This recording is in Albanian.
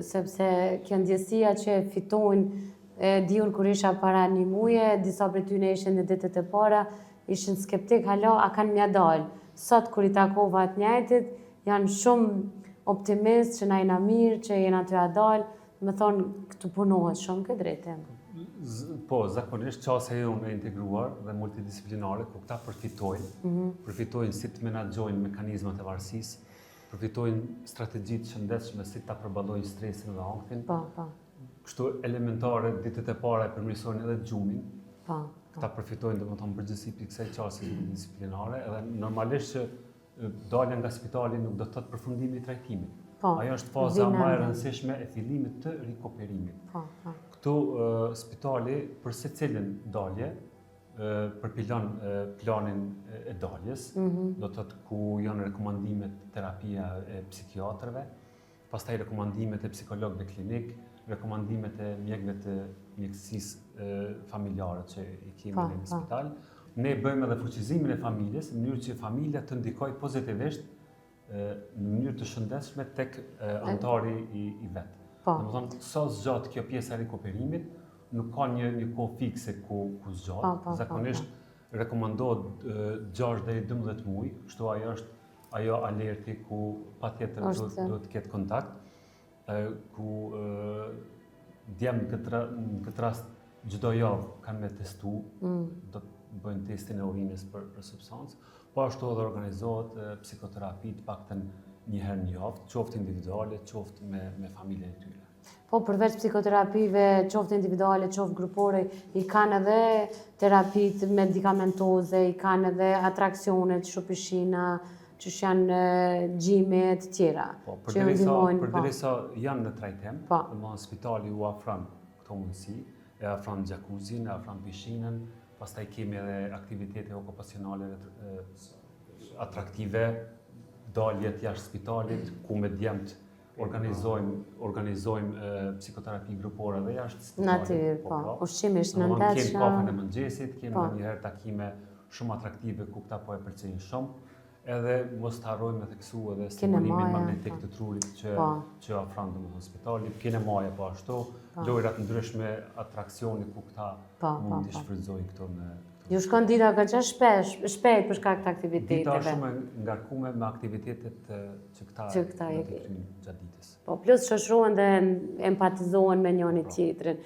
sepse kjo ndjesia që fitojnë, diun kur isha para një muje, disa për ty ne ishin në ditët e para, ishin skeptik, hala, a kanë mja dalë. Sot kur i takova të njëjtit, janë shumë optimist që na jena mirë, që jena të ja dalë, me thonë këtu punohet shumë këtë drejtim. Po, zakonisht qasja jonë e integruar dhe multidisciplinare, ku këta përfitojnë si të menaxhojnë mekanizmat e varësisë, përfitojnë strategjitë shëndetshme si ta përballojnë stresin dhe anktin. Kështu elementare ditët e para e përmirësojnë edhe gjumin. Këta përfitojnë domethënë përgjithësi për kësaj qasje multidisciplinare, edhe normalisht që dalja nga spitali nuk do të thotë përfundimi i trajtimit. Ajo është faza më e rëndësishme e fillimit të rikuperimit. Këtu spitali për secilin dalje përpilon planin e daljes, do të thotë ku janë rekomandimet terapia e psikiatrëve, pastaj rekomandimet e psikologëve klinik, rekomandimet e mjekëve të mjekësisë familjare që i kemi në spital. Ne bëjmë edhe fuqizimin e familjes në mënyrë që familja të ndikojë pozitivisht në mënyrë të shëndetshme tek antari i vet. Domethënë, sa zgjat kjo pjesa e rikuperimit, nuk ka një kohë fikse ku zgjat. Zakonisht rekomandohet 6 deri 12 muaj, kështu ajo alerti ku patjetër duhet të ketë kontakt, ku djemt në këtë rast çdo javë kanë me testu, do të bëjnë testin e urinës për substancë, po ashtu edhe organizohet psikoterapi të paktën një herë në javë, qoftë individuale, qoftë me familjen e tyre. Po, përveç psikoterapive, qoftë individuale, qoftë grupore, i kanë edhe terapitë medikamentoze, i kanë edhe atraksionet, shupishina, që janë gjime të tjera. Po, përderisa janë në trajtim, domethënë spitali u afron këto mundësi, e afron xhakuzzin, e afron pishinën, pastaj kemi edhe aktivitete okupacionale atraktive, daljet jashtë spitalit, ku me djemt organizojmë psikoterapi grupore dhe jashtë spitalit. Natyr, po. Ushqimisht në ndeshja. Kemi kafën e mëngjesit, kemi njëherë takime shumë atraktive ku këta po e pëlqejnë shumë. Edhe mos të harrojmë me theksu edhe stimulimin magnetik të trurit që ofron domethënë spitali, kinemaja po ashtu, lojrat ndryshme, atraksioni ku këta mund të shfrytëzojnë këto në. Ju shkon dita goxha shpejt për shkak të aktiviteteve. Dita është shumë ngarkuar me aktivitetet që këta do të kryejnë gjatë ditës. Po plus shoqërohen dhe empatizohen me njëri tjetrin.